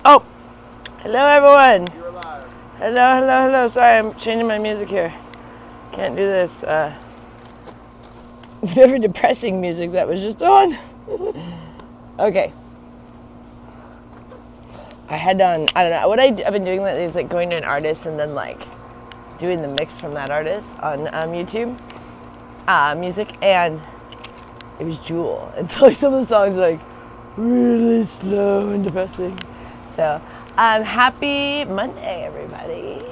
Oh, hello everyone. You're alive. Hello. Sorry, I'm changing my music here. Can't do this. Whatever depressing music that was just on. Okay. I had done, I don't know, what I've been doing lately is like going to an artist and then like doing the mix from that artist on YouTube music, and it was Jewel. And so like some of the songs are like really slow and depressing. So happy Monday, everybody.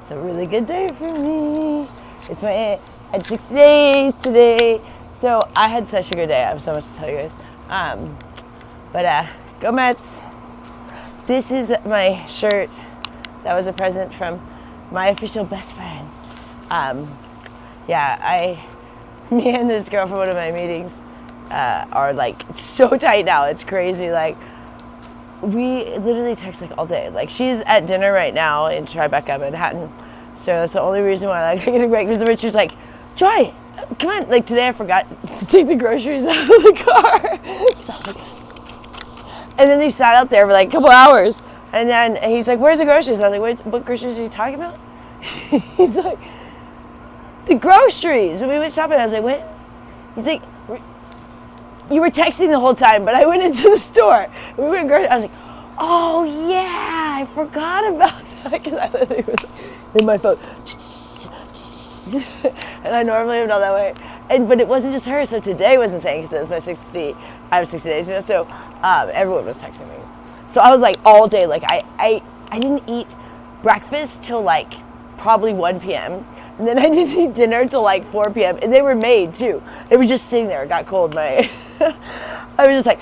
It's a really good day for me. It's my at 60 days today. So I had such a good day. I have so much to tell you guys. But go Mets. This is my shirt that was a present from my official best friend. Me and this girl from one of my meetings are like so tight now. It's crazy. Like we literally text like all day. Like she's at dinner right now in Tribeca, Manhattan. So that's the only reason why like I get a break, because Richard's like, Joy, come on. Like today I forgot to take the groceries out of the car. So I was like, and then they sat out there for like a couple hours. And then he's like, where's the groceries? I was like, what groceries are you talking about? He's like, the groceries. When we went shopping, I was like, what? He's like, you were texting the whole time, but I went into the store. We went grocery. I was like, oh yeah, I forgot about that, because I literally was in my phone. And I normally am not that way. But it wasn't just her. So today was insane because it was my 60. I have 60 days, you know. So everyone was texting me. So I was like all day. Like I didn't eat breakfast till like probably 1 p.m. And then I didn't eat dinner till like 4 p.m. And they were made too. They were just sitting there. It got cold. I was just like,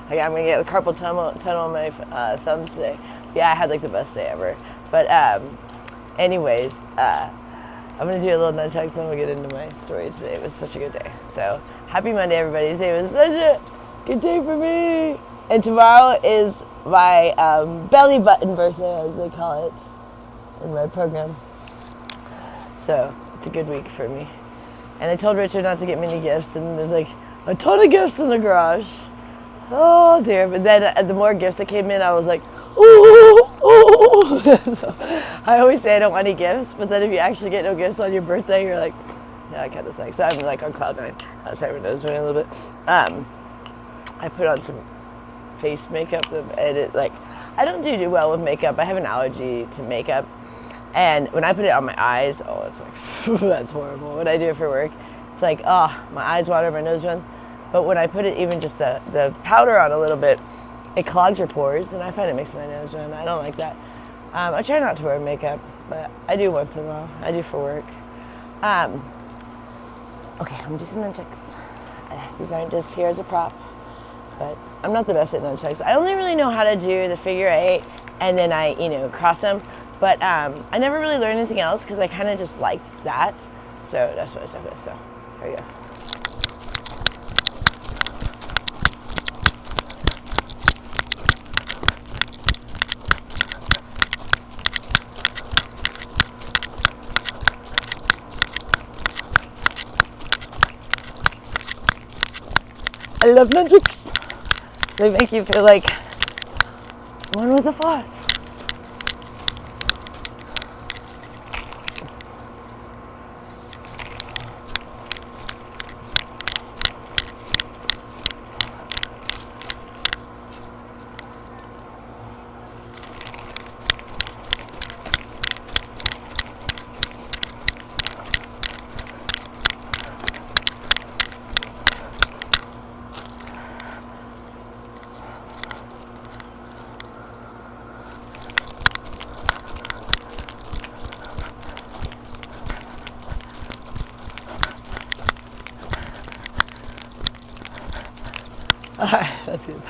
like I'm gonna get a carpal tunnel on my thumbs today. Yeah, I had like the best day ever. But anyways, I'm gonna do a little nunchucks, and then we'll get into my story today. It was such a good day. So happy Monday, everybody. Today was such a good day for me. And tomorrow is my belly button birthday, as they call it in my program. So it's a good week for me. And I told Richard not to get many gifts, and there's like a ton of gifts in the garage. Oh dear. But then the more gifts that came in, I was like, ooh. So I always say I don't want any gifts, but then if you actually get no gifts on your birthday, you're like, yeah, that kind of sucks. So I'm like on cloud 9. Sorry, my nose running a little bit. I put on some face makeup, and it like, I don't do well with makeup. I have an allergy to makeup, and when I put it on my eyes, oh, it's like that's horrible. When I do it for work, it's like, oh, my eyes water, my nose runs. But when I put it, even just the powder on a little bit, it clogs your pores, and I find it makes my nose run. I don't like that. I try not to wear makeup, but I do once in a while. I do for work. Okay, I'm gonna do some nunchucks. These aren't just here as a prop, but I'm not the best at nunchucks. I only really know how to do the figure 8, and then I, cross them. But I never really learned anything else because I kind of just liked that. So that's what I stuck with. So here we go. I love nunchucks. They make you feel like one with the force. Alright, that's good.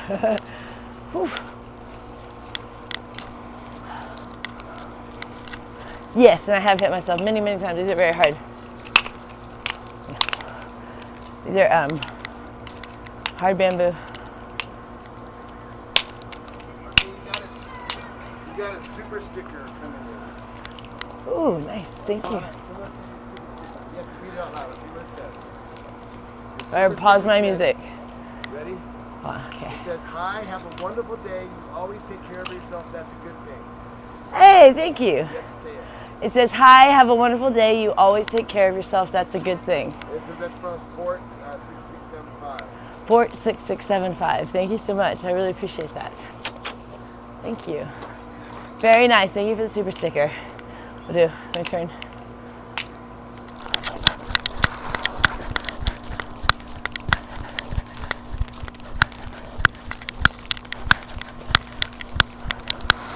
Yes, and I have hit myself many, many times. These are very hard. These are hard bamboo. You got a super sticker coming in. Ooh, nice. Thank you. You have to read it out loud. See what it says. Alright, pause my music. Ready? Okay. It says, hi, have a wonderful day. You always take care of yourself. That's a good thing. Hey, thank you. You have to say it. It says, hi, have a wonderful day. You always take care of yourself. That's a good thing. That's from Fort 6675. Fort 6675. Thank you so much. I really appreciate that. Thank you. Very nice. Thank you for the super sticker. Will do. My turn.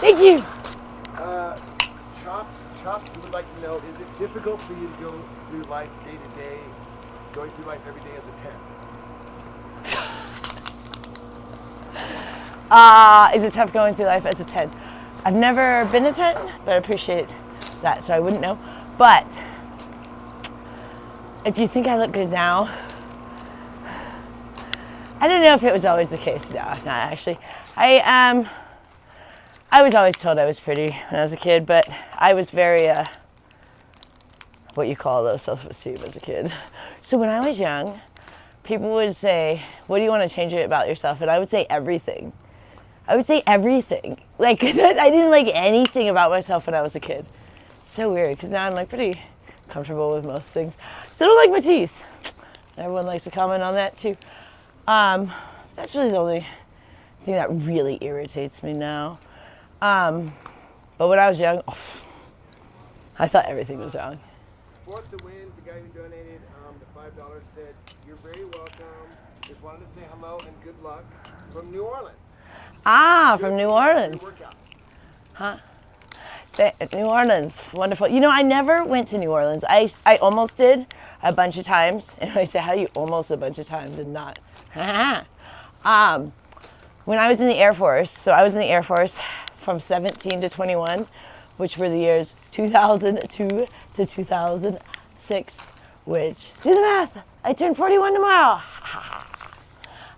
Thank you. Chop would like to know, is it difficult for you to go through life day to day, going through life every day as a 10? Is it tough going through life as a 10? I've never been a 10, but I appreciate that, so I wouldn't know. But if you think I look good now, I don't know if it was always the case. No, not actually. I was always told I was pretty when I was a kid, but I was very, what you call low self-esteem as a kid. So when I was young, people would say, what do you want to change about yourself? And I would say everything. I would say everything. Like, I didn't like anything about myself when I was a kid. So weird, because now I'm like pretty comfortable with most things. Still don't like my teeth. Everyone likes to comment on that too. That's really the only thing that really irritates me now. But when I was young, I thought everything was wrong. Fourth to win, the guy who donated the $5 said, you're very welcome. Just wanted to say hello and good luck from New Orleans. Ah, from New Orleans. Workout. Huh? New Orleans, wonderful. You know, I never went to New Orleans. I almost did a bunch of times. And I say, how do you almost a bunch of times and not? When I was in the Air Force, so I was in the Air Force from 17 to 21, which were the years 2002 to 2006, which, do the math, I turn 41 tomorrow.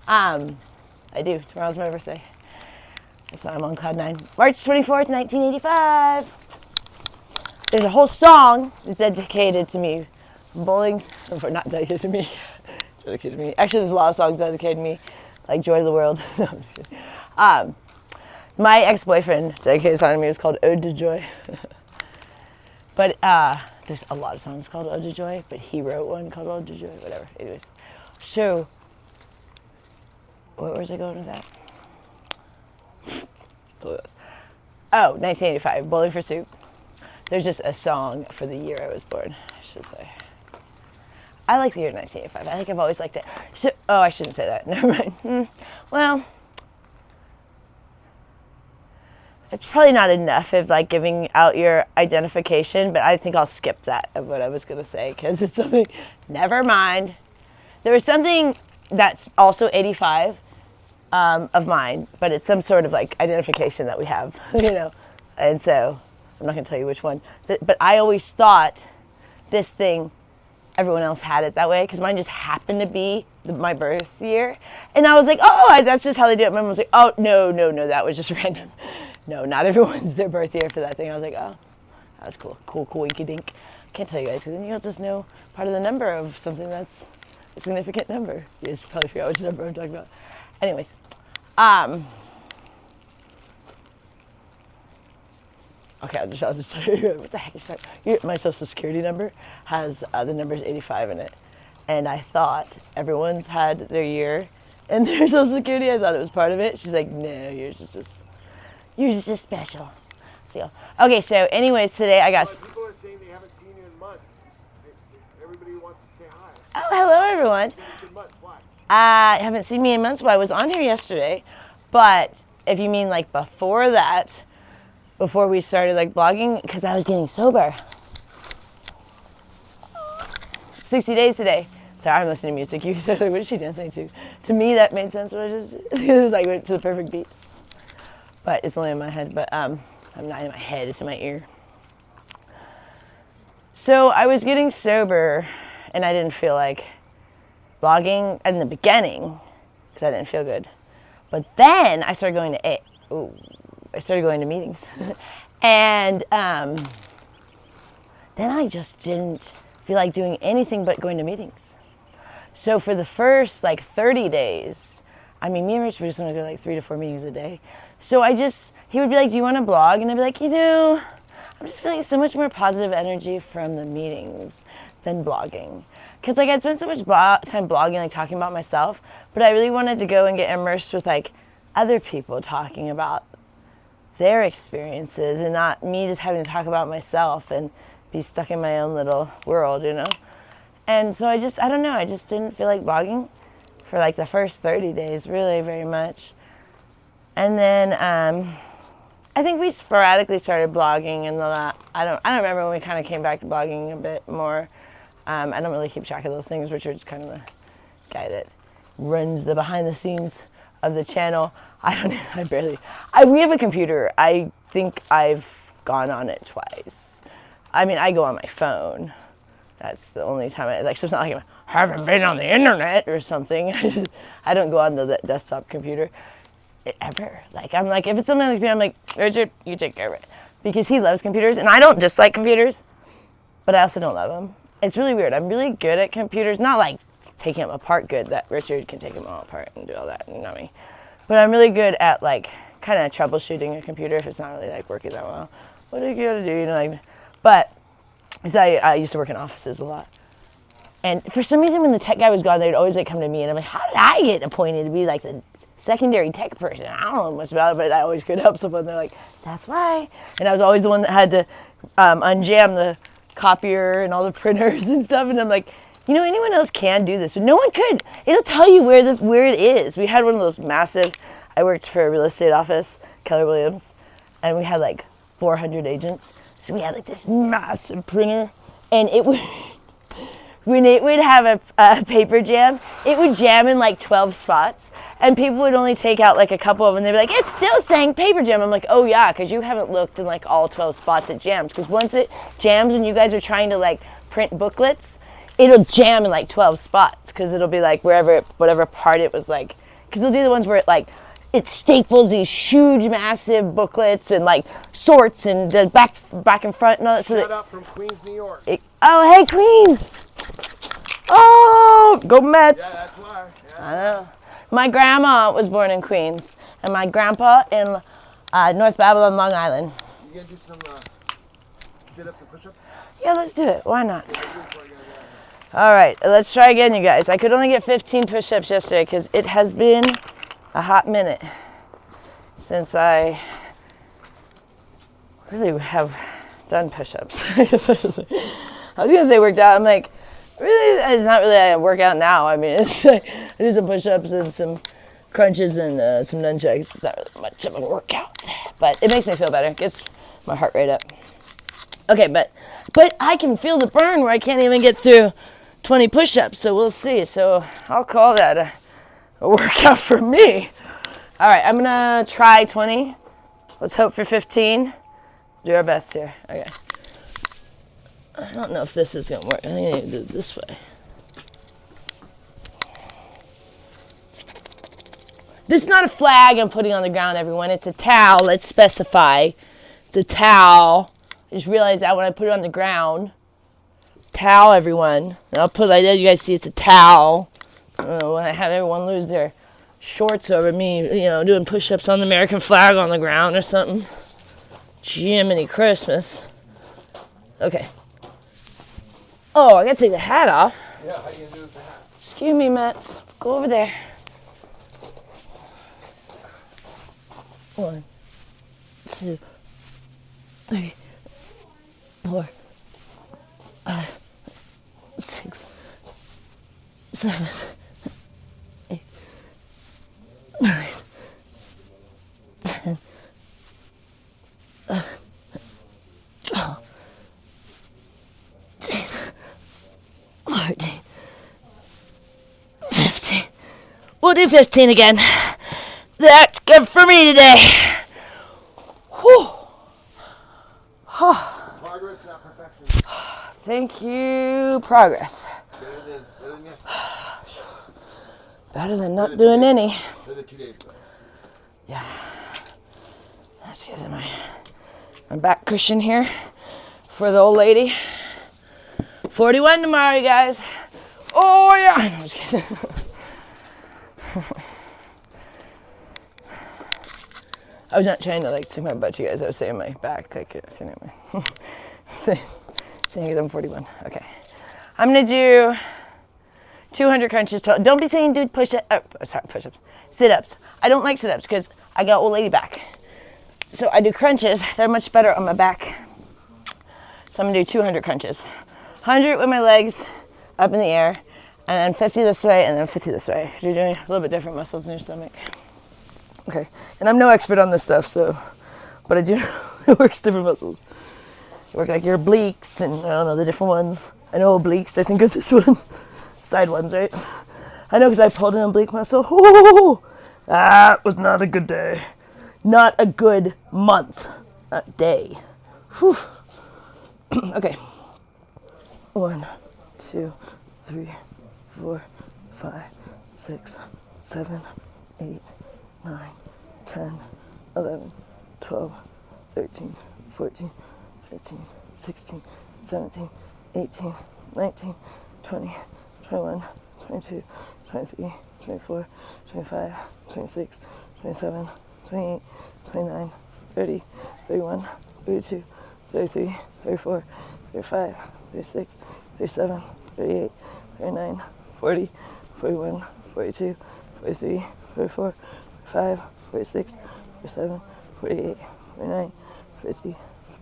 I do, tomorrow's my birthday. So I'm on cloud 9. March 24th, 1985. There's a whole song that's dedicated to me. Bowling, not dedicated to me, dedicated to me. Actually, there's a lot of songs dedicated to me, like Joy to the World. No, I'm just kidding. My ex-boyfriend dedicated a song to me. It was called Ode to Joy. But there's a lot of songs called Ode to Joy, but he wrote one called Ode to Joy, whatever. Anyways, so where was I going with that? Oh, 1985, Bowling for Soup. There's just a song for the year I was born, I should say. I like the year 1985. I think I've always liked it. So, I shouldn't say that. Never mind. Well, it's probably not enough of like giving out your identification, but I think I'll skip that of what I was going to say because it's something, never mind. There was something that's also 85 of mine, but it's some sort of like identification that we have, you know. And so I'm not going to tell you which one, but I always thought this thing, everyone else had it that way because mine just happened to be my birth year. And I was like, that's just how they do it. My mom was like, oh, no, that was just random. No, not everyone's their birth year for that thing. I was like, oh, that was cool. Cool, winky dink. Can't tell you guys because then you'll just know part of the number of something that's a significant number. You guys probably figure out which number I'm talking about. Anyways, okay, I'll just tell you, what the heck is that? My social security number has the numbers 85 in it. And I thought everyone's had their year and their social security. I thought it was part of it. She's like, no, yours is just special. So, okay, so anyways, today I got... People are saying they haven't seen you in months. Everybody wants to say hi. Oh, hello, everyone. Why? Haven't seen me in months. Well, I was on here yesterday. But if you mean like before that, before we started like blogging, because I was getting sober. 60 days today. Sorry, I'm listening to music. You said, like, what is she dancing to? To me, that made sense what I just did. It was like went to the perfect beat. But it's only in my head, but I'm not in my head, it's in my ear. So I was getting sober and I didn't feel like blogging in the beginning because I didn't feel good. But then I started going to meetings. And then I just didn't feel like doing anything but going to meetings. So for the first like 30 days, I mean, me and Rich were just going to go like 3 to 4 meetings a day. So he would be like, do you want to blog? And I'd be like, I'm just feeling so much more positive energy from the meetings than blogging. Because like I'd spent so much time blogging, like talking about myself, but I really wanted to go and get immersed with like other people talking about their experiences and not me just having to talk about myself and be stuck in my own little world, And so I don't know, I just didn't feel like blogging for like the first 30 days, really very much. And then I think we sporadically started blogging in I don't remember when we kind of came back to blogging a bit more. I don't really keep track of those things. Richard's kind of the guy that runs the behind the scenes of the channel. We have a computer. I think I've gone on it twice. I mean, I go on my phone. That's the only time so it's not like I haven't been on the internet or something. I don't go on the desktop computer ever. Like, I'm like, if it's something on the computer, I'm like, Richard, you take care of it. Because he loves computers, and I don't dislike computers, but I also don't love them. It's really weird. I'm really good at computers, not like taking them apart good, that Richard can take them all apart and do all that, me. But I'm really good at like kind of troubleshooting a computer if it's not really like working that well. What do you gotta do, But, because I used to work in offices a lot. And for some reason when the tech guy was gone, they'd always like come to me and I'm like, how did I get appointed to be like the secondary tech person? I don't know much about it, but I always could help someone. They're like, that's why. And I was always the one that had to unjam the copier and all the printers and stuff. And I'm like, anyone else can do this, but no one could. It'll tell you where it is. We had one of those massive, I worked for a real estate office, Keller Williams, and we had like 400 agents. So we had like this massive printer, and it would, when it would have a paper jam, it would jam in like 12 spots, and people would only take out like a couple of them. They'd be like, it's still saying paper jam. I'm like, oh yeah, because you haven't looked in like all 12 spots it jams. Because once it jams and you guys are trying to like print booklets, it'll jam in like 12 spots, because it'll be like whatever part it was like, because they'll do the ones where it staples these huge, massive booklets and like sorts and the back and front and all that. So Shout out from Queens, New York. Oh, hey, Queens! Oh, go Mets! Yeah, that's why. Yeah. I know. My grandma was born in Queens, and my grandpa in North Babylon, Long Island. You gonna do some sit-ups and push-ups? Yeah, let's do it. Why not? All right, let's try again, you guys. I could only get 15 push-ups yesterday because it has been a hot minute since I really have done push-ups. I was gonna say worked out. I'm like, really, it's not really a workout now. I mean, it's like, I do some push-ups and some crunches and some nunchucks. It's not really much of a workout, but it makes me feel better. It gets my heart rate up. Okay, but I can feel the burn where I can't even get through 20 push-ups, so we'll see. So I'll call that a workout for me. All right, I'm gonna try 20. Let's hope for 15. Do our best here. Okay. I don't know if this is gonna work. I think I need to do it this way. This is not a flag I'm putting on the ground, everyone. It's a towel. Let's specify. It's a towel. I just realized that when I put it on the ground. Towel, everyone. And I'll put like that. You guys see it's a towel. When I have everyone lose their shorts over me, doing push-ups on the American flag on the ground or something. Jiminy Christmas. Okay. Oh, I gotta take the hat off. Yeah, how you gonna do with the hat? Excuse me, Mets. Go over there. 1, 2, 3, 4, 5, 6, 7, 8, 9, 10, 11, 12, 13, 14, 15. We'll do 15 again. That's good for me today. Whew. Progress, not perfection. Thank you, progress. Better than yesterday. Better than not doing any. Better than 2 days ago. Yeah. Let's use my back cushion here for the old lady. 41 tomorrow, you guys. Oh, yeah. No, I'm just kidding. I was not trying to like stick my butt to you guys. I was saying my back, like, anyway. Saying because I'm 41. Okay. I'm gonna do 200 crunches total. Don't be saying dude push-ups. Oh, sorry, push-ups. Sit-ups. I don't like sit-ups because I got old lady back. So I do crunches. They're much better on my back. So I'm gonna do 200 crunches. 100 with my legs up in the air, and then 50 this way, and then 50 this way. Because you're doing a little bit different muscles in your stomach. Okay, and I'm no expert on this stuff, so, but I do know it works different muscles. You work like your obliques, and I don't know, the different ones. I know obliques, I think of this one. Side ones, right? I know because I pulled an oblique muscle. Oh, that was not a good day. Not a good month. Not day. Whew. Okay. 1, 2, 3, 4, 5, 6, 7, 8, 9, 10, 11, 12, 13, 14, 15, 16, 17, 18, 19, 20, 21, 22, 23, 24, 25, 26, 27, 28, 29, 30, 31, 32, 33, 34, 35, 36, 37, 38, 39, 40, 41, 42, 43, 44, 45, 46, 47, 48, 49, 50,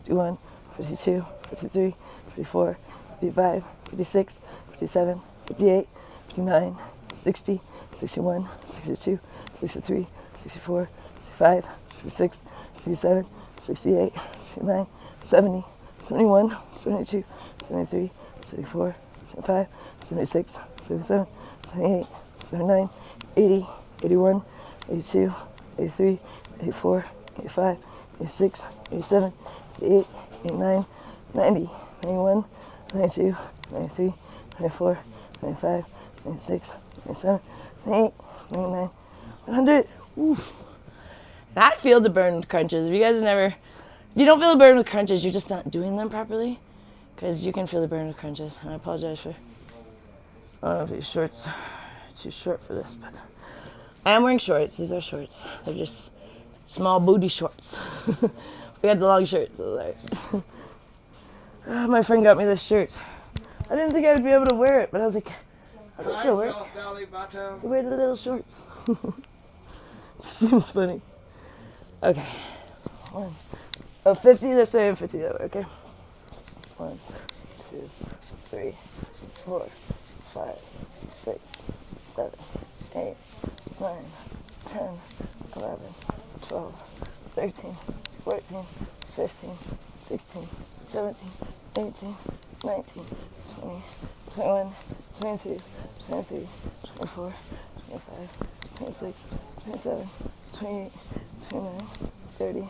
51, 52, 53, 54, 55, 56, 57, 58, 59, 60, 61, 62, 63, 64, 65, 66, 67, 68, 69, 70, 71, 72, 73, 74, 75, 76, 77, 78, 79, 80, 81, 82, 83, 84, 85, 86, 87, 88, 89, 90, 91, 92, 93, 94, 95, 96, 97, 98, 99, 100. Oof. I feel the burn with crunches. If you guys if you don't feel the burn with crunches, you're just not doing them properly. Because you can feel the burn with crunches. And I apologize for, I don't know if these shorts are too short for this, but I am wearing shorts. These are shorts. They're just small booty shorts. We got the long shirts. So my friend got me this shirt. I didn't think I would be able to wear it, but I was like, I can still wear it. You wear the little shorts. Seems funny. Okay. 50 this way and 50 that way, okay? 1, 2, 3, 4, 5, 6, 7, 8, 9, 10, 11, 12, 13, 14, 15, 16, 17, 18, 19, 20, 21, 22, 23, 24, 25, 26, 27, 28, 29, 30,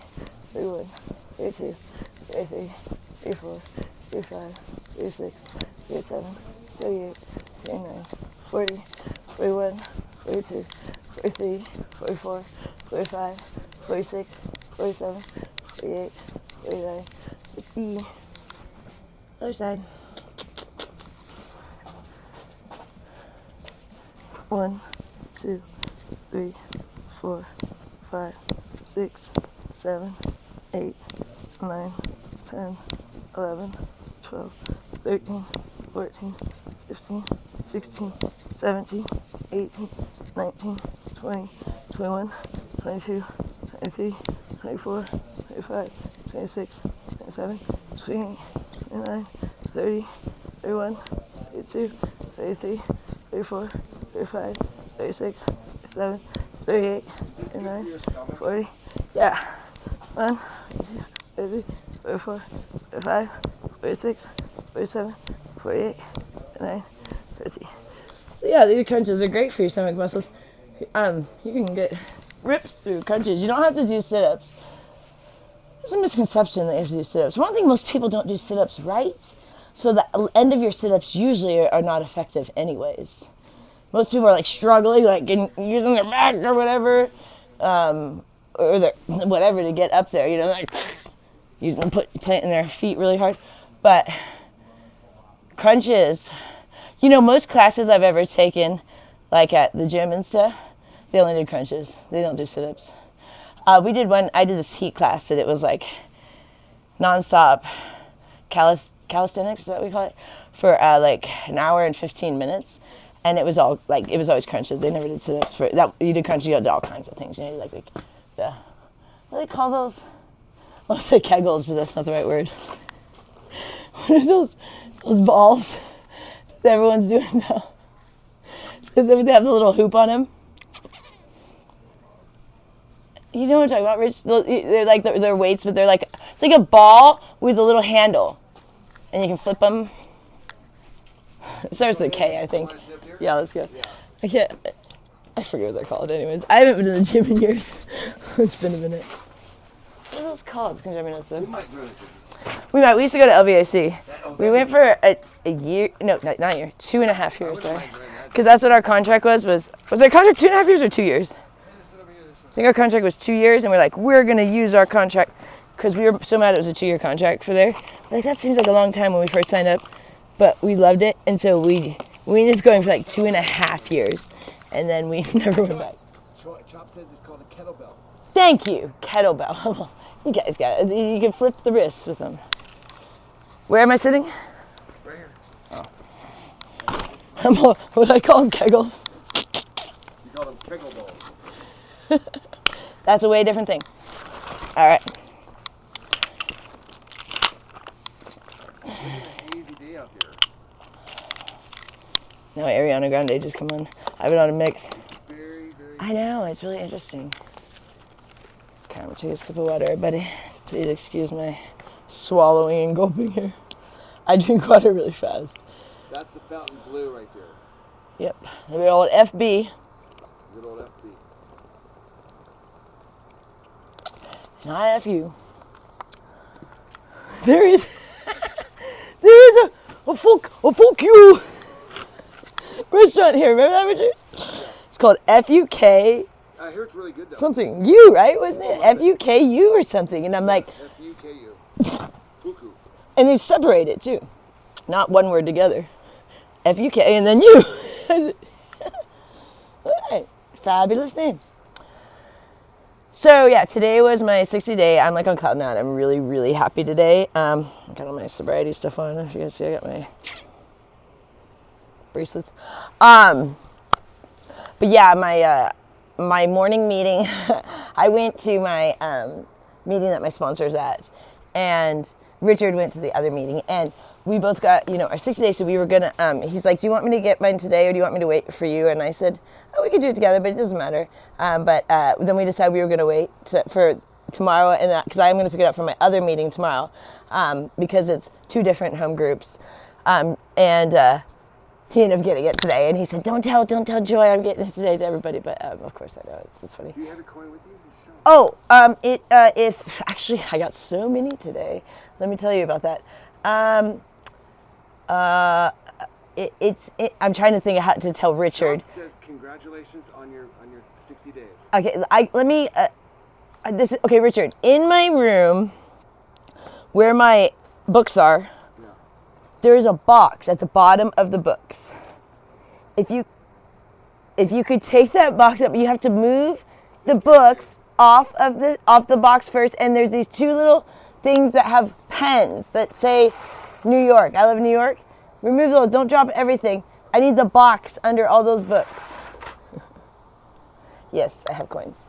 31, 32, 33, 34, 35, 36, 37, 38, 39, 40, 41, 42, 43, 44, 45, 46, 47, 48, 49, 50. Other side. 1, 2, 3, 4, 5, 6, 7, 8, 9, 10, 11, 12, 13, 14, 15, 16, 17, 18, 19, 20, 21, 22, 23, 24, 25, 26, 27, 28, 29, 30, 31, 32, 33, 34, 35, 36, 37, 38, 39, 40. Yeah. 1, 2, 3, 44, 45, 46, 47, 48, 49, 50. So yeah, these crunches are great for your stomach muscles. You can get rips through crunches. You don't have to do sit-ups. There's a misconception that you have to do sit-ups. One thing, most people don't do sit-ups right, so the end of your sit-ups usually are not effective anyways. Most people are like struggling, like using their back or whatever, or their whatever to get up there, you know, like planting their feet really hard. But crunches, you know, most classes I've ever taken, like at the gym and stuff, they only do crunches. They don't do sit-ups. We did one. I did this heat class that it was like nonstop calisthenics. Is that what we call it? For like an hour and 15 minutes, and it was all like it was always crunches. They never did sit-ups for that. You did crunches. You did all kinds of things. You know, like the what do they call those? I want to say kegels, but that's not the right word. What are those balls that everyone's doing now? They have the little hoop on them. You know what I'm talking about, Rich? They're like they're weights, but they're like it's like a ball with a little handle, and you can flip them. It starts with a K, I think. Yeah, let's go. Yeah. I forget what they're called. Anyways, I haven't been to the gym in years. It's been a minute. What are those called? Can you let me know stuff? We might. We used to go to LVAC. We went for a year. No, not a year. 2.5 years. Sorry, because that's what our contract was. Was our contract 2.5 years or 2 years? I think our contract was 2 years, and we're like, we're gonna use our contract because we were so mad it was a 2-year contract for there. Like that seems like a long time when we first signed up, but we loved it, and so we ended up going for like 2.5 years, and then we never went back. Chop says it's called a kettlebell. Thank you, kettlebell. You guys got it. You can flip the wrists with them. Where am I sitting? Right here. Oh. What do I call them? Kegels? You call them kegel balls. That's a way different thing. All right. It's an easy day out there. Now Ariana Grande just come on. I have it on a mix. Very, I know, it's really interesting. Okay, I'm gonna take a sip of water, everybody. Please excuse my swallowing and gulping here. I drink water really fast. That's the fountain blue right there. Yep, the old FB. Good old FB. Not FU. There is a fuck you restaurant here. Remember that, Richard? It's called FUK. I hear it's really good though. Something U, right? Wasn't it FUKU or something? And I'm like, FUKU. Fuku. and they separate it too, not one word together. FUK and then U. All right, fabulous name. So yeah, today was my 60 day. I'm like on cloud nine. I'm really, really happy today. I got all my sobriety stuff on. If you guys see, I got my bracelets. But yeah, my morning meeting. I went to my meeting that my sponsor's at, and Richard went to the other meeting, and we both got, our 60 days. So we were gonna. He's like, "Do you want me to get mine today, or do you want me to wait for you?" And I said, "Oh, we could do it together, but it doesn't matter." But then we decided we were gonna wait for tomorrow, and because I'm gonna pick it up from my other meeting tomorrow, because it's 2 different home groups, and he ended up getting it today, and he said, "Don't tell Joy I'm getting it today to everybody." But of course I know, it's just funny. Do you have a coin with you? Oh, if actually I got so many today. Let me tell you about that. I'm trying to think of how to tell Richard. It says congratulations on your 60 days. Okay, okay, Richard. In my room, where my books are, there is a box at the bottom of the books. If you could take that box up, you have to move the books off the box first, and there's these 2 little things that have pens that say New York. I live in New York. Remove those. Don't drop everything. I need the box under all those books. Yes, I have coins.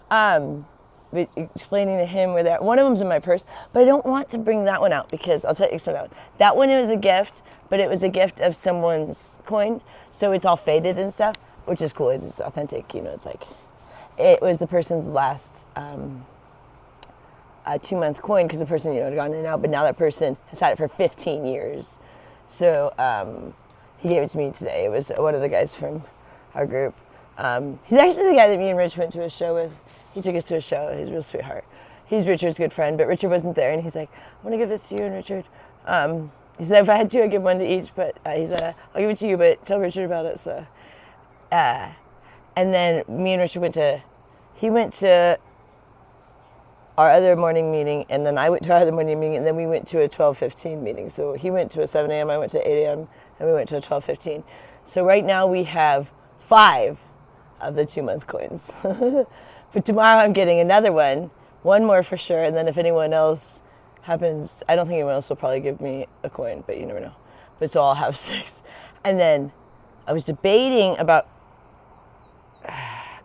But explaining to him where that one of them's in my purse, but I don't want to bring that one out because I'll tell you that one. That one was a gift, but it was a gift of someone's coin, so it's all faded and stuff, which is cool. It's authentic, it's like it was the person's last 2-month coin because the person had gone in and out, but now that person has had it for 15 years. So he gave it to me today. It was one of the guys from our group. He's actually the guy that me and Rich went to a show with. He took us to a show. He's a real sweetheart. He's Richard's good friend, but Richard wasn't there, and he's like, "I want to give this to you and Richard." He said, "If I had to, I'd give one to each," but he said, "I'll give it to you, but tell Richard about it." So, and then me and Richard went to our other morning meeting, and then I went to our other morning meeting, and then we went to a 12:15 meeting. So he went to a 7 a.m., I went to 8 a.m., and we went to a 12:15. So right now we have 5 of the 2-month coins. But tomorrow I'm getting another one more for sure, and then if anyone else happens, I don't think anyone else will probably give me a coin, but you never know. But so I'll have 6. And then I was debating about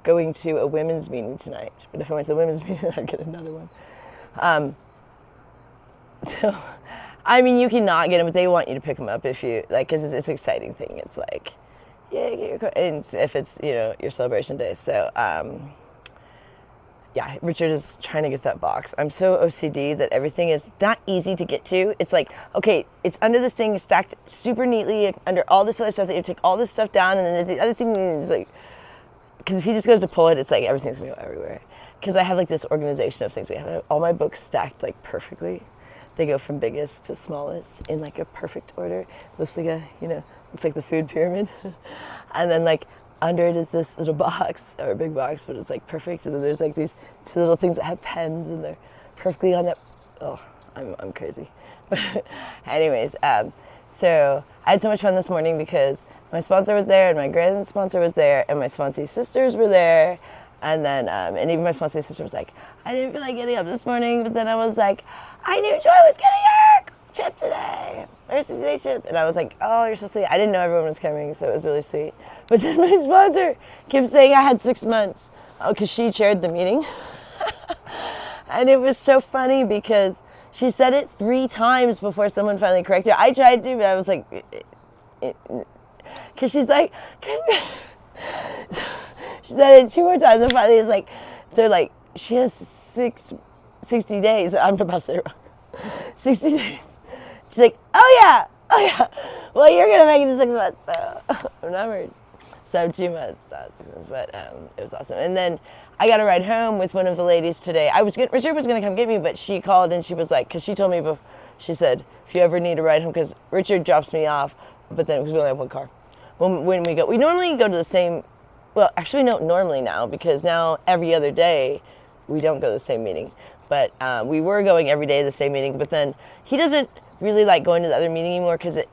going to a women's meeting tonight. But if I went to the women's meeting, I'd get another one. So, I mean, you cannot get them, but they want you to pick them up if you, like, because it's an exciting thing. It's like, yeah, get your coin. And if it's, your celebration day. So, yeah, Richard is trying to get that box. I'm so OCD that everything is not easy to get to. It's like, okay, it's under this thing stacked super neatly under all this other stuff that you take all this stuff down, and then the other thing is like, because if he just goes to pull it, it's like everything's gonna go everywhere. Because I have like this organization of things. I have all my books stacked like perfectly. They go from biggest to smallest in like a perfect order. Looks like looks like the food pyramid. And then like under it is this little box, or a big box, but it's like perfect. And then there's like these 2 little things that have pens, and they're perfectly on that. Oh, I'm crazy. But anyways, so I had so much fun this morning because my sponsor was there, and my grand sponsor was there, and my sponsee sisters were there. And then, and even my sponsee sister was like, I didn't feel like getting up this morning, but then I was like, I knew Joy was getting her chip today, or 60-day chip. And I was like, oh, you're so sweet. I didn't know everyone was coming, so it was really sweet. But then my sponsor kept saying I had 6 months, because she chaired the meeting. And it was so funny because she said it 3 times before someone finally corrected her. I tried to, but I was like, because she's like, she said it 2 more times, and finally it's like, they're like, she has 60 days. I'm about to say it wrong. 60 days. She's like, oh yeah. Well, you're going to make it to 6 months, so I'm not worried. So 2 months, not 6 months, but it was awesome. And then I got a ride home with one of the ladies today. Richard was going to come get me, but she called and she was like, because she told me, she said, if you ever need a ride home, because Richard drops me off, but then we only have one car. When we normally go to the same, well, actually no, normally now, because now every other day we don't go to the same meeting. But we were going every day to the same meeting, but then he doesn't really like going to the other meeting anymore because the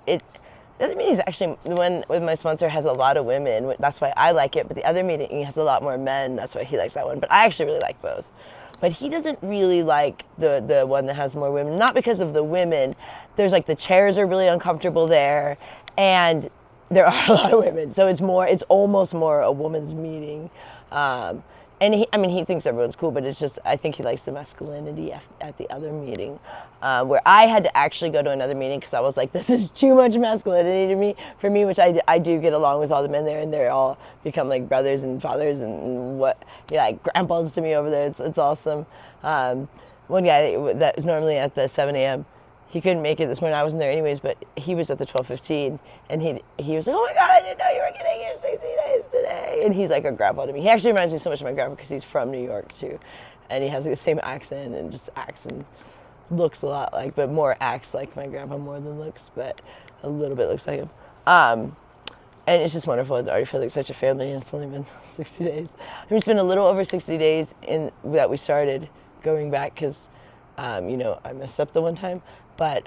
other meeting is actually, the one with my sponsor has a lot of women. That's why I like it. But the other meeting has a lot more men. That's why he likes that one. But I actually really like both. But he doesn't really like the one that has more women. Not because of the women. There's like the chairs are really uncomfortable there. And there are a lot of women. So it's almost more a woman's meeting. And he thinks everyone's cool, but it's just, I think he likes the masculinity at the other meeting, where I had to actually go to another meeting because I was like, this is too much masculinity for me, which I do get along with all the men there, and they're all become like brothers and fathers and like grandpas to me over there. It's awesome. One guy that was normally at the 7 a.m., he couldn't make it this morning. I wasn't there anyways, but he was at the 12:15, and he was like, oh my God, I didn't know you were getting your 60 days today. And he's like a grandpa to me. He actually reminds me so much of my grandpa because he's from New York too. And he has like the same accent and just acts and looks a lot like, but more acts like my grandpa more than looks, but a little bit looks like him. And it's just wonderful. I already feel like such a family, and it's only been 60 days. I mean, it's been a little over 60 days that we started going back because, I messed up the one time. But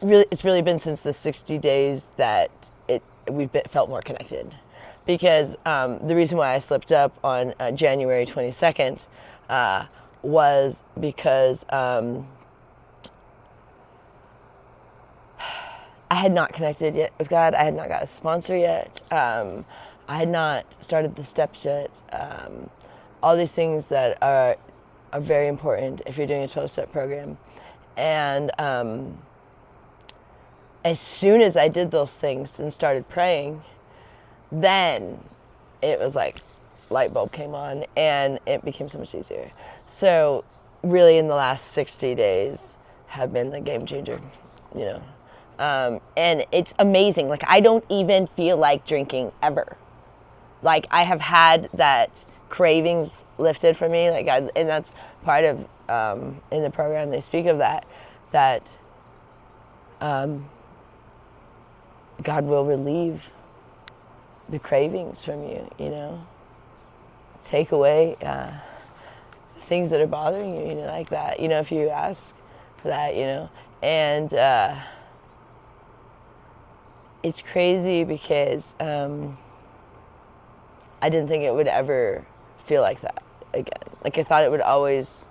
it's really been since the 60 days that we've felt more connected. Because the reason why I slipped up on January 22nd was because I had not connected yet with God. I had not got a sponsor yet. I had not started the steps yet. All these things that are very important if you're doing a 12-step program. And as soon as I did those things and started praying, then it was like light bulb came on and it became so much easier. So really in the last 60 days have been the game changer, and it's amazing. Like I don't even feel like drinking ever. Like I have had that cravings lifted from me, and that's part of in the program they speak of that God will relieve the cravings from you, take away things that are bothering you, like that, if you ask for that, and it's crazy because I didn't think it would ever feel like that. again. Like, I thought it would always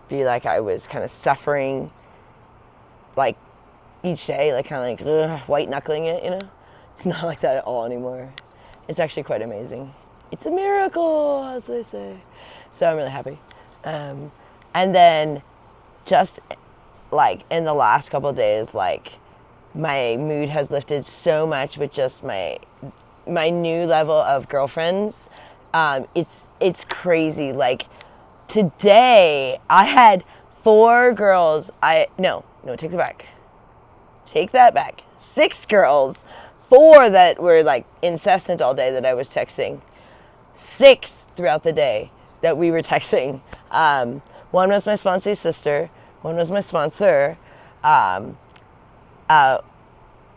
be like I was kind of suffering, like, each day, like, kind of like white knuckling it, you know? It's not like that at all anymore. It's actually quite amazing. It's a miracle, as they say. So I'm really happy. And then just like in the last couple of days, like, my mood has lifted so much with just my new level of girlfriends. It's crazy. Like, today I had 4 girls. No, take that back. 6 girls, 4 that were like incessant all day that I was texting. 6 throughout the day that we were texting. One was my sponsor's sister. One was my sponsor.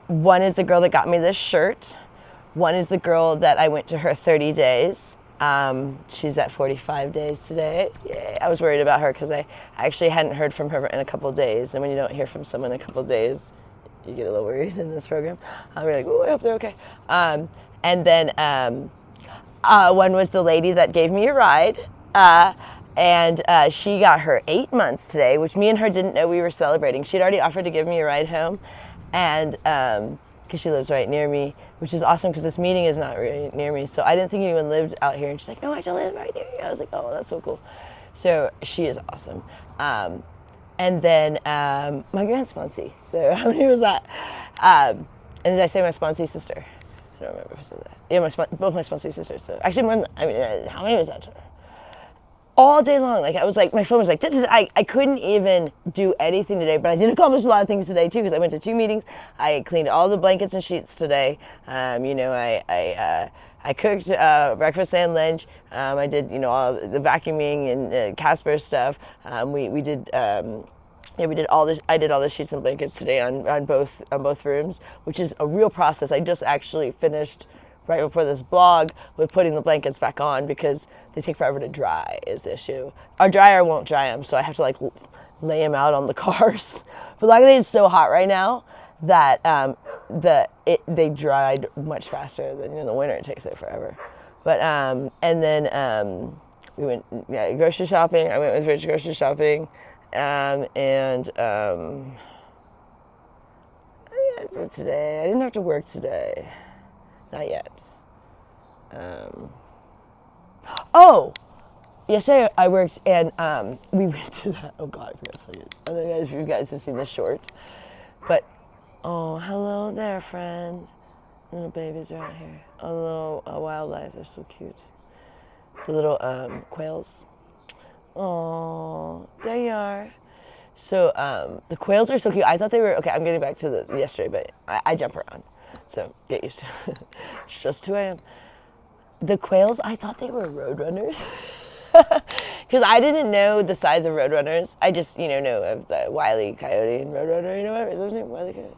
One is the girl that got me this shirt. One is the girl that I went to her 30 days. She's at 45 days today. Yay. I was worried about her because I actually hadn't heard from her in a couple of days. And when you don't hear from someone in a couple of days, you get a little worried in this program. I'm like, oh, I hope they're okay. And then one was the lady that gave me a ride. And she got her 8 months today, which me and her didn't know we were celebrating. She'd already offered to give me a ride home. And because she lives right near me, which is awesome because this meeting is not really near me. So I didn't think anyone lived out here. And she's like, no, I don't live right near you. I was like, oh, that's so cool. So she is awesome. And then my grand sponsee. So how many was that? And did I say my sponsee sister? I don't remember if I said that. Yeah, both my sponsee sisters. So actually, more than, how many was that? All day long, like I was like, my phone was like, I couldn't even do anything today, but I did accomplish a lot of things today too, because I went to 2 meetings. I cleaned all the blankets and sheets today. I cooked breakfast and lunch. I did, all the vacuuming and Casper stuff. We did all this. I did all the sheets and blankets today on both rooms, which is a real process. I just actually finished right before this blog with putting the blankets back on because they take forever to dry is the issue. Our dryer won't dry them, so I have to like lay them out on the cars. But luckily it's so hot right now that they dried much faster than in the winter. It takes like forever. But and then we went grocery shopping. I went with Rich grocery shopping, today I didn't have to work today. Not yet. Yesterday I worked and we went to that. Oh God, I forgot to tell you this. I don't know if you guys have seen this short, but oh, hello there, friend. Little babies are out here. Oh, the little wildlife, they're so cute. The little quails. Oh, there you are. So the quails are so cute. I thought they were okay. I'm getting back to the yesterday, but I jump around. So get used to it. It's just who I am. The quails, I thought they were roadrunners. Because I didn't know the size of roadrunners. I just, know of the Wile E. Coyote and Roadrunner, whatever. Is that his name? Wile E. Coyote?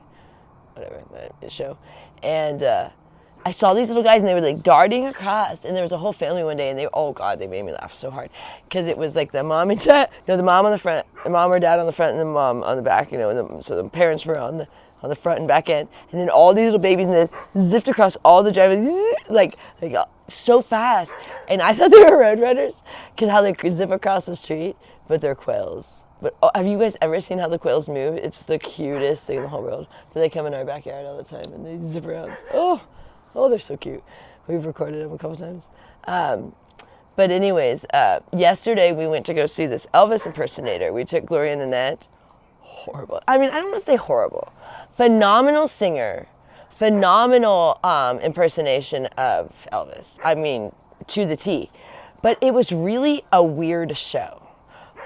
Whatever, that show. And I saw these little guys and they were like darting across. And there was a whole family one day and they made me laugh so hard. Because it was like the mom and dad, the mom on the front, the mom or dad on the front and the mom on the back, so the parents were on the front and back end, and then all these little babies and they zipped across all the driveway, like so fast. And I thought they were roadrunners because how they zip across the street, but they're quails. But have you guys ever seen how the quails move? It's the cutest thing in the whole world. But they come in our backyard all the time and they zip around. Oh, they're so cute. We've recorded them a couple times. But anyways, yesterday we went to go see this Elvis impersonator. We took Gloria and Annette. Horrible. I mean, I don't want to say horrible. Phenomenal singer, phenomenal impersonation of Elvis. I mean, to the T. But it was really a weird show.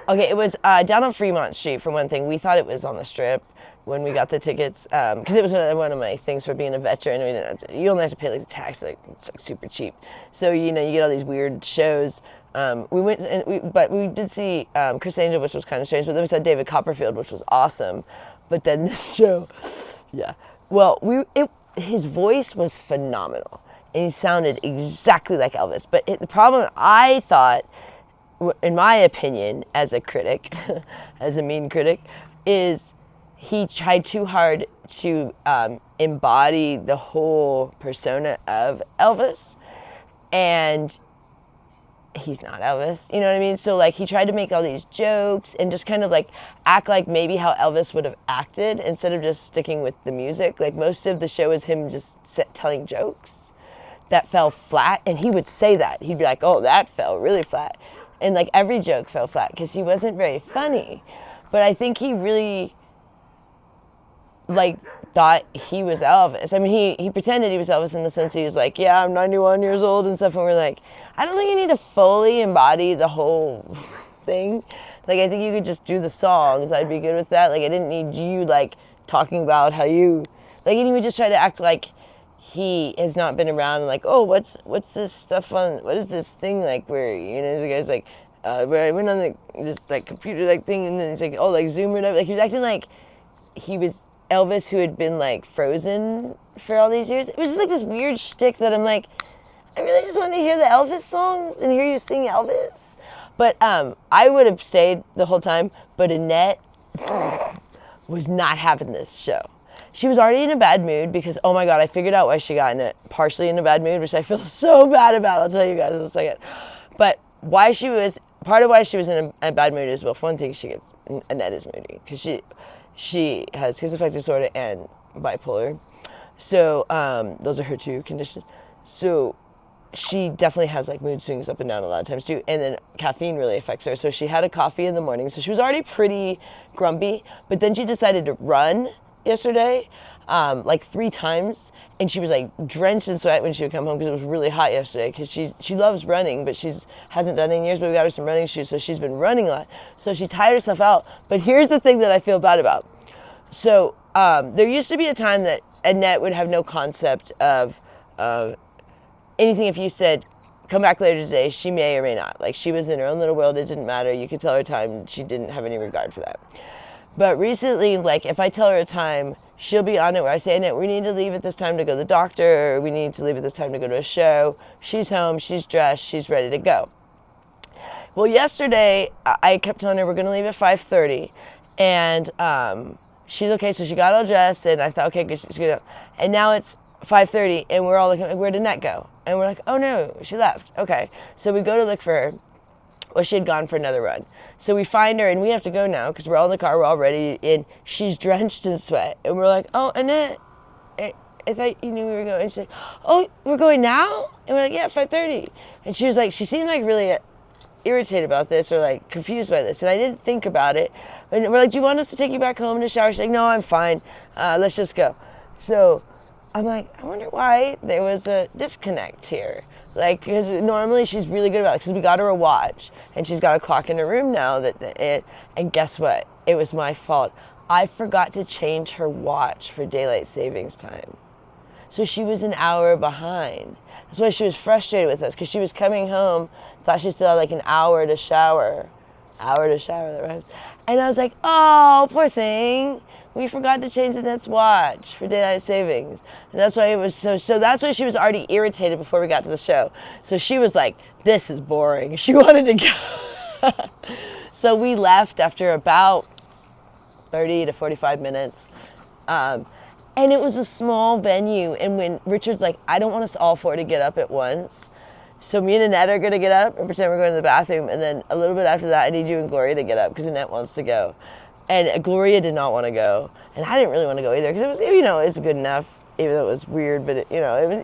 Okay, it was down on Fremont Street for one thing. We thought it was on the Strip when we got the tickets because it was one of my things for being a veteran. You only have to pay like the tax, it's like super cheap. So you get all these weird shows. We went but we did see Chris Angel, which was kind of strange. But then we saw David Copperfield, which was awesome. But then this show, yeah. Well, his voice was phenomenal, and he sounded exactly like Elvis. But the problem, I thought, in my opinion, as a critic, as a mean critic, is he tried too hard to embody the whole persona of Elvis, and he's not Elvis, you know what I mean? So like he tried to make all these jokes and just kind of like act like maybe how Elvis would have acted instead of just sticking with the music. Like most of the show is him just telling jokes that fell flat, and he would say that. He'd be like, oh, that fell really flat. And like every joke fell flat because he wasn't very funny. But I think he really like thought he was Elvis. I mean, he pretended he was Elvis in the sense he was like, yeah, I'm 91 years old and stuff. And we're like, I don't think you need to fully embody the whole thing. Like, I think you could just do the songs. I'd be good with that. Like, I didn't need you, like, talking about how you, like, and he would just try to act like he has not been around and like, oh, what's this stuff on, what is this thing like where, you know, the guy's like, where I went on this, like, computer, like, thing, and then he's like, oh, like, Zoom or whatever. Like, he was acting like he was Elvis who had been, like, frozen for all these years. It was just, like, this weird shtick that I'm like, I really just want to hear the Elvis songs and hear you sing Elvis. But I would have stayed the whole time, but Annette was not having this show. She was already in a bad mood because, oh my God, I figured out why she got partially in a bad mood, which I feel so bad about. I'll tell you guys in a second. But part of why she was in a bad mood is, well, for one thing, Annette is moody because she has schizoaffective disorder and bipolar. So those are her two conditions. So she definitely has like mood swings up and down a lot of times too. And then caffeine really affects her. So she had a coffee in the morning. So she was already pretty grumpy, but then she decided to run yesterday, like 3 times. And she was like drenched in sweat when she would come home because it was really hot yesterday. Because she loves running, but hasn't done it in years. But we got her some running shoes, so she's been running a lot. So she tired herself out. But here's the thing that I feel bad about. So there used to be a time that Annette would have no concept of anything. If you said, come back later today, she may or may not. Like, she was in her own little world. It didn't matter. You could tell her time. She didn't have any regard for that. But recently, like, if I tell her a time, she'll be on it where I say, Annette, we need to leave at this time to go to the doctor, or we need to leave at this time to go to a show. She's home. She's dressed. She's ready to go. Well, yesterday, I kept telling her we're going to leave at 5:30. And she's okay. So she got all dressed, and I thought, okay, good, she's good. And now it's 5:30, and we're all looking like, where did Annette go? And we're like, oh no, she left. Okay. So we go to look for her. Well, she had gone for another run. So we find her, and we have to go now because we're all in the car, we're all ready, and she's drenched in sweat. And we're like, oh, Annette, I thought you knew we were going. And she's like, oh, we're going now? And we're like, yeah, 5:30. And she was like, she seemed like really irritated about this or like confused by this. And I didn't think about it. And we're like, do you want us to take you back home to shower? She's like, no, I'm fine. Let's just go. So I'm like, I wonder why there was a disconnect here. Like, because normally she's really good about it because we got her a watch and she's got a clock in her room now and guess what? It was my fault. I forgot to change her watch for daylight savings time. So she was an hour behind. That's why she was frustrated with us because she was coming home, thought she still had like an hour to shower. That rhymes. And I was like, oh, poor thing. We forgot to change Annette's watch for daylight savings. And that's why it was so that's why she was already irritated before we got to the show. So she was like, this is boring. She wanted to go. So we left after about 30 to 45 minutes. And it was a small venue. And when Richard's like, I don't want us all 4 to get up at once. So me and Annette are going to get up and pretend we're going to the bathroom. And then a little bit after that, I need you and Gloria to get up because Annette wants to go. And Gloria did not want to go. And I didn't really want to go either because it was, you know, it's good enough, even though it was weird. But,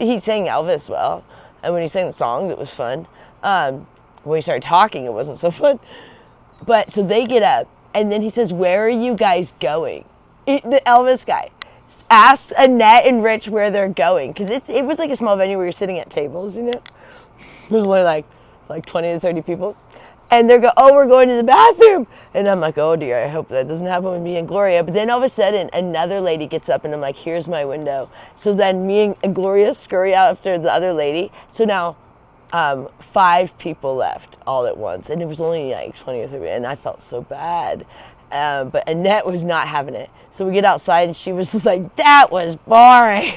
he sang Elvis well. And when he sang the songs, it was fun. When he started talking, it wasn't so fun. But so they get up. And then he says, where are you guys going? The Elvis guy asked Annette and Rich where they're going. Because it was like a small venue where you're sitting at tables, you know. It was only like 20 to 30 people. And they're we're going to the bathroom. And I'm like, oh dear, I hope that doesn't happen with me and Gloria. But then all of a sudden, another lady gets up and I'm like, here's my window. So then me and Gloria scurry out after the other lady. So now 5 people left all at once. And it was only like 20 or 30. And I felt so bad. But Annette was not having it. So we get outside and she was just like, that was boring.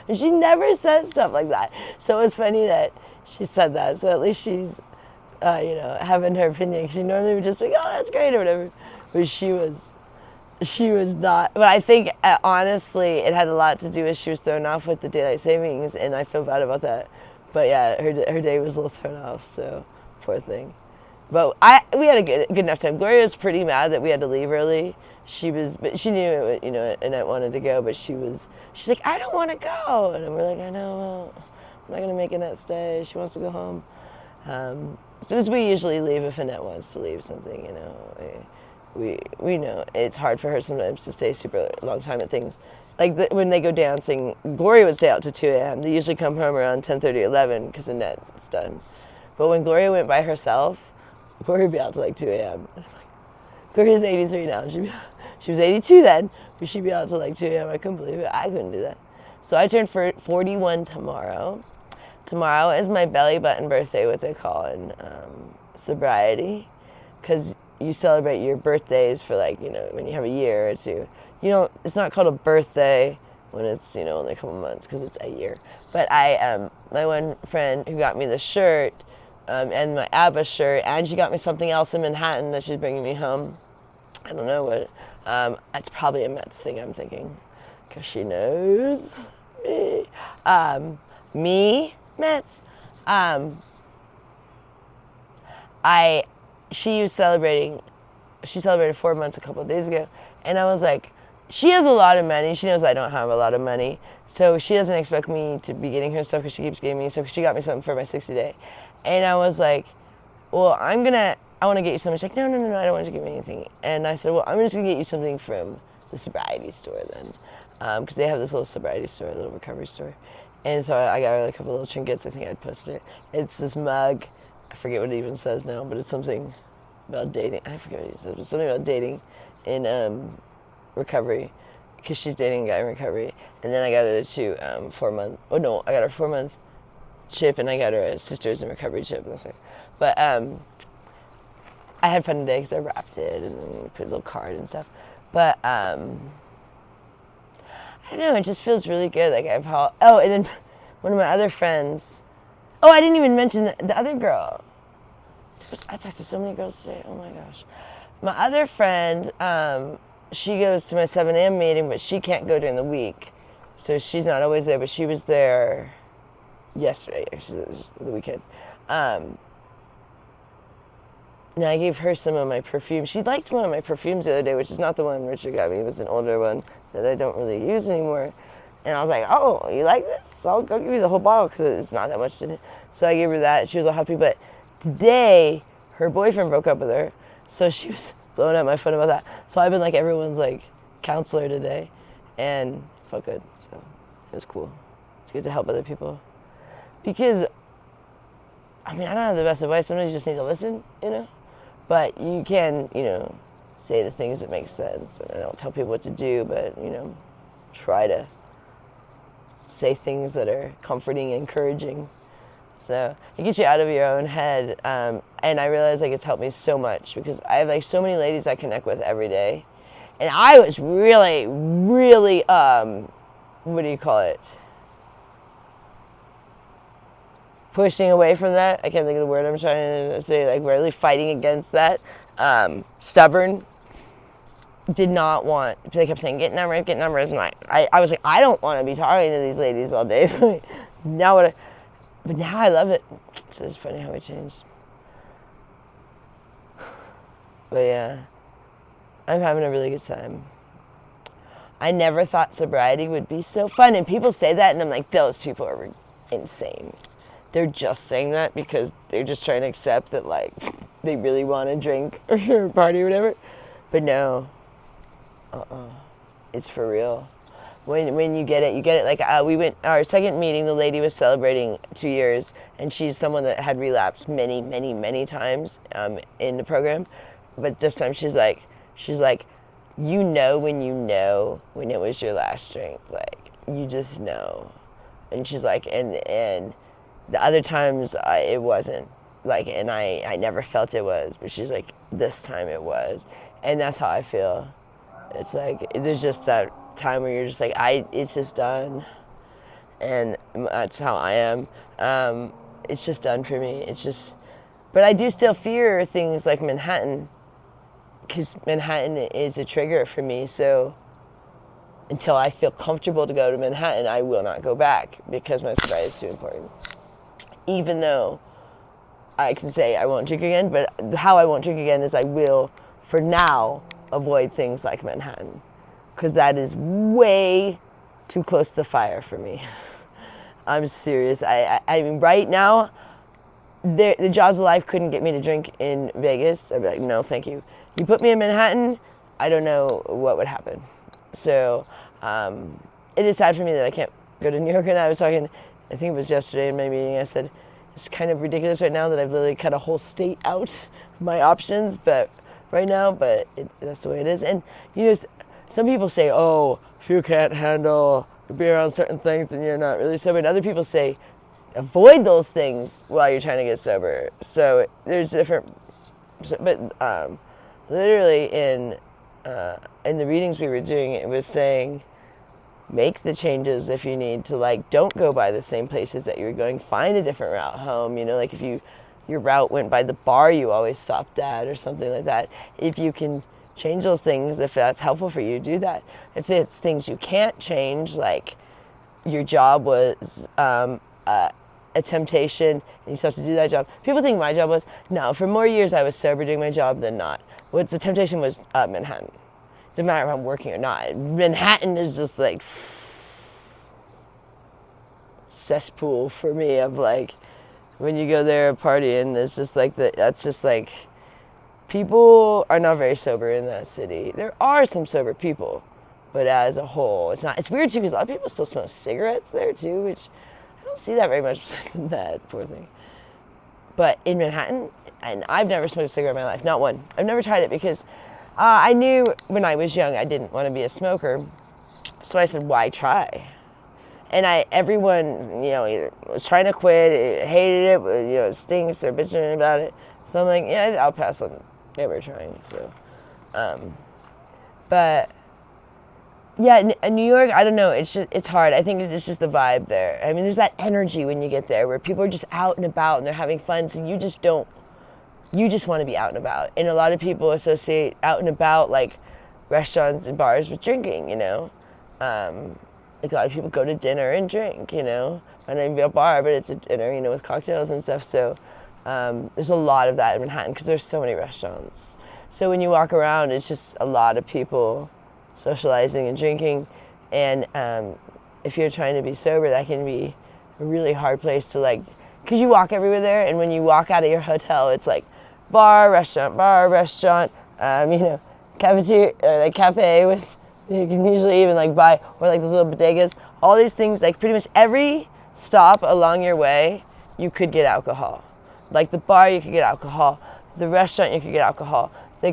And she never says stuff like that. So it was funny that she said that. So at least she's, having her opinion. She normally would just be like, oh, that's great or whatever. But she was not. But I think, honestly, it had a lot to do with she was thrown off with the daylight savings. And I feel bad about that. But yeah, her day was a little thrown off, so poor thing. But we had a good enough time. Gloria was pretty mad that we had to leave early. But she knew, Annette wanted to go, but she's like, I don't want to go. And we're like, I know, well, I'm not going to make Annette stay. She wants to go home. So as we usually leave if Annette wants to leave something, we know it's hard for her sometimes to stay super long time at things. Like when they go dancing, Gloria would stay out to 2 a.m. They usually come home around 10:30, 11 because Annette's done. But when Gloria went by herself, Gloria would be out to like 2 a.m. Gloria's 83 now. She was 82 then, but she'd be out till like 2 a.m. I couldn't believe it. I couldn't do that. So I turned 41 tomorrow. Tomorrow is my belly button birthday, what they call in sobriety, because you celebrate your birthdays for when you have a year or two. It's not called a birthday when it's only a couple months because it's a year. But my one friend who got me the shirt and my ABBA shirt, and she got me something else in Manhattan that she's bringing me home. I don't know what. It's probably a Mets thing, I'm thinking, because she knows me. Mets. She celebrated 4 months a couple of days ago, and I was like, she has a lot of money. She knows I don't have a lot of money, so she doesn't expect me to be getting her stuff because she keeps getting me stuff. She got me something for my 60 day, and I was like, well, I want to get you something. She's like, no, I don't want you to give me anything. And I said, well, I'm just going to get you something from the sobriety store then. Because they have this little sobriety store, a little recovery store. And so I got her a couple little trinkets. I think I'd posted it. It's this mug. I forget what it even says now, but it's something about dating. I forget what it says. It's something about dating in recovery. Because she's dating a guy in recovery. And then I got her a 4 month. Oh, no, I got her a 4 month chip, and I got her a Sisters in Recovery chip. But I had fun today because I wrapped it and put a little card and stuff. But I don't know, it just feels really good. Like and then one of my other friends. Oh, I didn't even mention the other girl. I talked to so many girls today. Oh my gosh. My other friend, she goes to my 7 a.m. meeting, but she can't go during the week. So she's not always there, but she was there yesterday, actually, the weekend. Now, I gave her some of my perfume. She liked one of my perfumes the other day, which is not the one Richard got me. It was an older one that I don't really use anymore. And I was like, oh, you like this? I'll go give you the whole bottle because it's not that much in it. So I gave her that. She was all happy. But today, her boyfriend broke up with her. So she was blowing up my phone about that. So I've been like everyone's like counselor today. And it felt good. So it was cool. It's good to help other people. Because, I don't have the best advice. Sometimes you just need to listen, But you can, say the things that make sense. And I don't tell people what to do, but, try to say things that are comforting and encouraging. So it gets you out of your own head. And I realize it's helped me so much because I have so many ladies I connect with every day. And I was really, really, what do you call it? Pushing away from that. I can't think of the word I'm trying to say, really fighting against that. Stubborn. Did not want, they kept saying, get numbers. And I was like, I don't want to be talking to these ladies all day. But now I love it. It's just funny how we changed. But yeah, I'm having a really good time. I never thought sobriety would be so fun. And people say that, and I'm like, those people are insane. They're just saying that because they're just trying to accept that, they really want to drink or party or whatever. But no. It's for real. When you get it, you get it. We went, our second meeting, the lady was celebrating 2 years, and she's someone that had relapsed many, many, many times in the program. But this time she's like, when you know when it was your last drink. You just know. And she's like, and the other times it wasn't. And I never felt it was. But she's like, this time it was. And that's how I feel. It's there's just that time where you're just it's just done. And that's how I am. It's just done for me. But I do still fear things like Manhattan, because Manhattan is a trigger for me. So until I feel comfortable to go to Manhattan, I will not go back because my sobriety is too important. even though I can say I won't drink again, but how I won't drink again is I will, for now, avoid things like Manhattan, because that is way too close to the fire for me. I'm serious. I mean, right now, the jaws of life couldn't get me to drink in Vegas. I'd be like, no, thank you. You put me in Manhattan, I don't know what would happen. So it is sad for me that I can't go to New York. And I was talking, I think it was yesterday in my meeting, I said, it's kind of ridiculous right now that I've literally cut a whole state out of my options, but right now, that's the way it is. And, you know, some people say, oh, if you can't handle be around certain things, then you're not really sober. And other people say, avoid those things while you're trying to get sober. So there's different, but literally in the readings we were doing, it was saying, make the changes if you need to, like, don't go by the same places that you're going, find a different route home, you know, like if your route went by the bar you always stopped at or something like that. If you can change those things, if that's helpful for you, do that. If it's things you can't change, like your job was a temptation and you still have to do that job. People think my job was, no, for more years I was sober doing my job than not. What's the temptation was Manhattan. Doesn't matter if I'm working or not. Manhattan is just like cesspool for me of like, when you go there partying, it's just like that's just like, people are not very sober in that city. There are some sober people, but as a whole, it's not. It's weird too because a lot of people still smoke cigarettes there too, which I don't see that very much besides that, poor thing. But in Manhattan, and I've never smoked a cigarette in my life, not one. I've never tried it because I knew when I was young I didn't want to be a smoker, so I said, why try? And everyone, you know, either was trying to quit, hated it, you know, it stinks, they're bitching about it. So I'm like, yeah, I'll pass on never trying. So, but yeah, in New York, I don't know, it's hard. I think it's just the vibe there. I mean, there's that energy when you get there where people are just out and about and they're having fun, so you just want to be out and about. And a lot of people associate out and about, like restaurants and bars, with drinking, you know. Like a lot of people go to dinner and drink, you know. Might not even be a bar, but it's a dinner, you know, with cocktails and stuff. So there's a lot of that in Manhattan because there's so many restaurants. So when you walk around, it's just a lot of people socializing and drinking. And if you're trying to be sober, that can be a really hard place to, like, because you walk everywhere there, and when you walk out of your hotel, it's like bar, restaurant, you know, cafeteria, like cafe with, you can usually even like buy, or like those little bodegas, all these things, like pretty much every stop along your way, you could get alcohol. Like the bar, you could get alcohol. The restaurant, you could get alcohol. The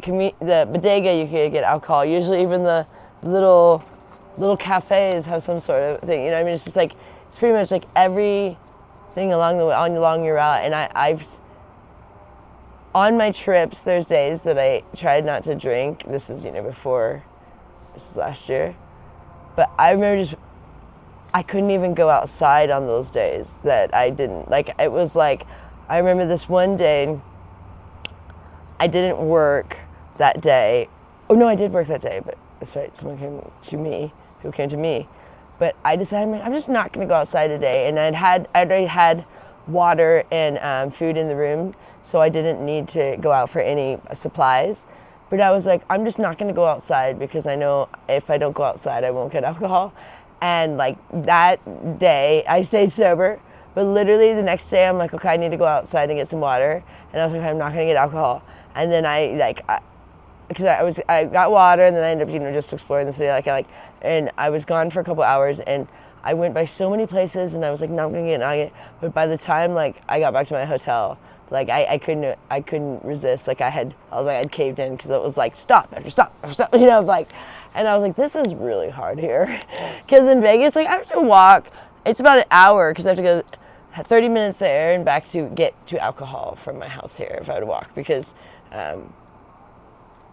bodega, you could get alcohol. Usually even the little cafes have some sort of thing, you know what I mean? It's just like, it's pretty much like everything along the way, along your route. And I've, on my trips, there's days that I tried not to drink. This is, you know, this is last year. But I remember I couldn't even go outside on those days that I didn't. Like, it was like, I remember this one day, I didn't work that day. Oh no, I did work that day, but that's right, people came to me. But I decided, I'm just not gonna go outside today. And I'd already had water and food in the room, so I didn't need to go out for any supplies. But I was like, I'm just not gonna go outside because I know if I don't go outside, I won't get alcohol. And like that day, I stayed sober. But literally the next day, I'm like, okay, I need to go outside and get some water. And I was like, I'm not gonna get alcohol. And then because I got water, and then I ended up, you know, just exploring the city, and I was gone for a couple hours, and I went by so many places, and I was like, no, I'm gonna get nugget. But by the time like I got back to my hotel, like I couldn't resist. Like I'd caved in because it was like stop after stop after stop, you know, like, and I was like, this is really hard here, because in Vegas, like I have to walk. It's about an hour because I have to go 30 minutes there and back to get to alcohol from my house here if I would walk, because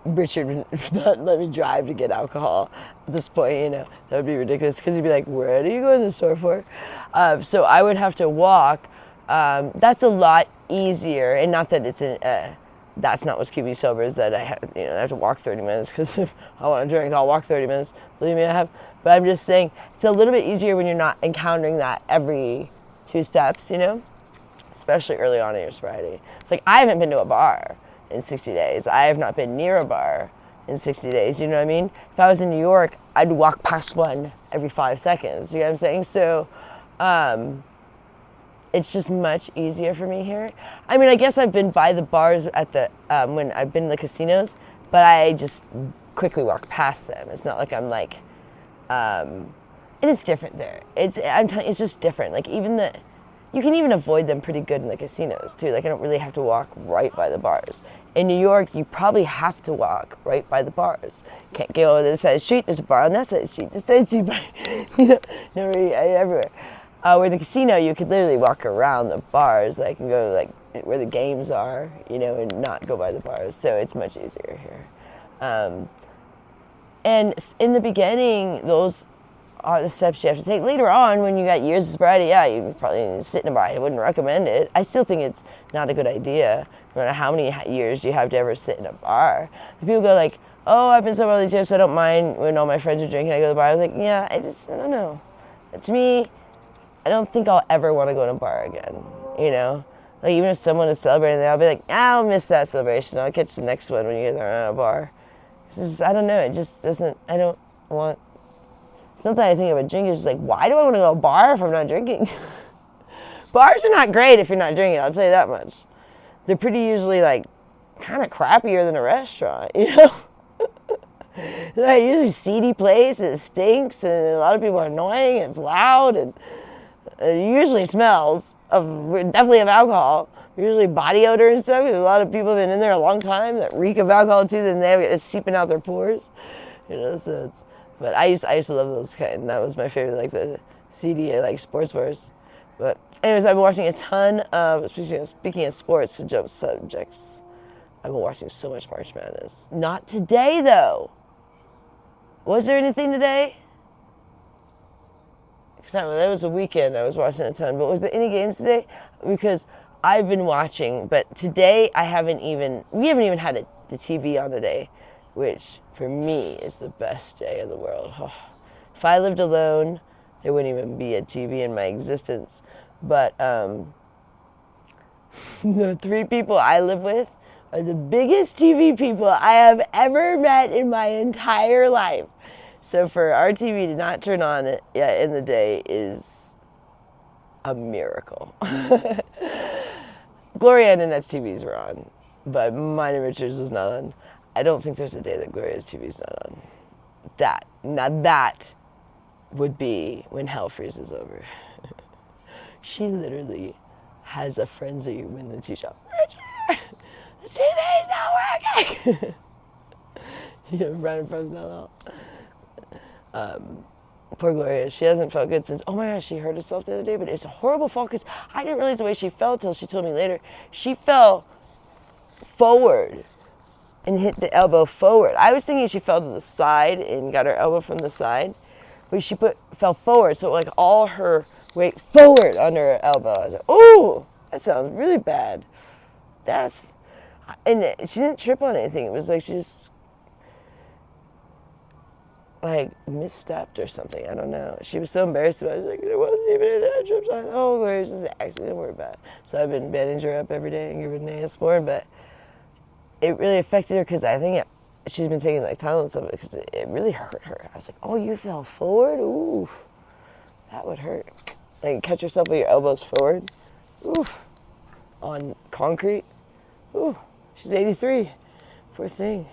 Richard would not let me drive to get alcohol at this point, you know. That would be ridiculous because he'd be like, what are you going to the store for? So I would have to walk. That's a lot easier, and not that it's that's not what's keeping me sober, is that I have to walk 30 minutes because if I want to drink, I'll walk 30 minutes. Believe me, I have. But I'm just saying it's a little bit easier when you're not encountering that every 2 steps, you know. especially early on in your sobriety. It's like, I haven't been to a bar in 60 days. I have not been near a bar in 60 days, you know what I mean? If I was in New York, I'd walk past one every 5 seconds, you know what I'm saying? So, it's just much easier for me here. I mean, I guess I've been by the bars at the, when I've been in the casinos, but I just quickly walk past them. It's not like I'm like, and it's different there. I'm telling you, it's just different. Like you can even avoid them pretty good in the casinos too. Like I don't really have to walk right by the bars. In New York, you probably have to walk right by the bars. Can't go over to the side of the street. There's a bar on that side of the street. This side of the street, you know, everywhere. Where in the casino, you could literally walk around the bars, like and go like where the games are, you know, and not go by the bars. So it's much easier here. And in the beginning, those are the steps you have to take. Later on, when you got years of sobriety, yeah, you probably need to sit in a bar. I wouldn't recommend it. I still think it's not a good idea, no matter how many years you have to ever sit in a bar. People go like, oh, I've been sober all these years, so I don't mind when all my friends are drinking. I go to the bar. I was like, yeah, I don't know. To me, I don't think I'll ever want to go to a bar again, you know? Like, even if someone is celebrating, I'll be like, I'll miss that celebration. I'll catch the next one when you guys are at a bar. I don't know, it just doesn't, I don't want, it's not that I think of a drink, it's just like, why do I want to go to a bar if I'm not drinking? Bars are not great if you're not drinking, I'll tell you that much. They're pretty usually like, kind of crappier than a restaurant, you know? Like, usually seedy place, it stinks, and a lot of people are annoying, it's loud, and it usually smells definitely of alcohol. Usually body odor and stuff. A lot of people have been in there a long time that reek of alcohol too. Then it's seeping out their pores, you know. So it's. But I used to love those kind. That was my favorite, like the seedy, like sports bars. But anyways, I've been watching a ton of. Speaking of sports, to jump subjects, I've been watching so much March Madness. Not today though. Was there anything today? Because that was the weekend. I was watching a ton. But was there any games today? Because I've been watching, but today we haven't even had the TV on today, which for me is the best day of the world. Oh. If I lived alone, there wouldn't even be a TV in my existence. But the 3 people I live with are the biggest TV people I have ever met in my entire life. So for our TV to not turn on in the day is a miracle. Gloria and Annette's TVs were on, but mine and Richard's was not on. I don't think there's a day that Gloria's TV's not on. That would be when hell freezes over. She literally has a frenzy when the TV shop, Richard, the TV's not working. Yeah, right in front of that. Poor Gloria, she hasn't felt good since, oh my gosh, she hurt herself the other day, but it's a horrible fall because I didn't realize the way she fell till she told me later. She fell forward and hit the elbow forward. I was thinking she fell to the side and got her elbow from the side, but she fell forward, so like all her weight forward under her elbow. I was like, oh, that sounds really bad. And she didn't trip on anything. It was like she just like misstepped or something. I don't know. She was so embarrassed about it. She was like, there wasn't even any that trips. I was like, oh, it was just an accident. Don't worry about it. So I've been bandaging her up every day and giving her Neosporin, but it really affected her because I think she's been taking like Tylenol and stuff because it really hurt her. I was like, oh, you fell forward? Oof. That would hurt. Like catch yourself with your elbows forward. Oof. On concrete. Ooh. She's 83. Poor thing.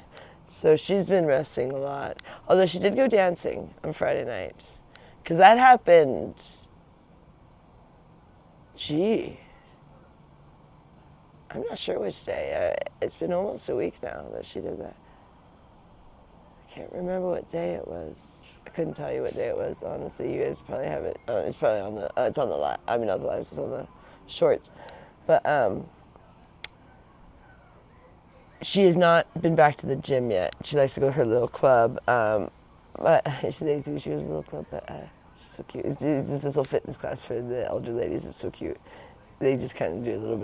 So she's been resting a lot. Although she did go dancing on Friday night. Because that happened, I'm not sure which day. It's been almost a week now that she did that. I can't remember what day it was. I couldn't tell you what day it was, honestly. You guys probably have it. It's probably on the, it's on the live. I mean, not the live, it's on the shorts. But, she has not been back to the gym yet. She likes to go to her little club. But she's 83, she goes to a little club, but she's so cute. It's just this little fitness class for the elder ladies. It's so cute. They just kind of do a little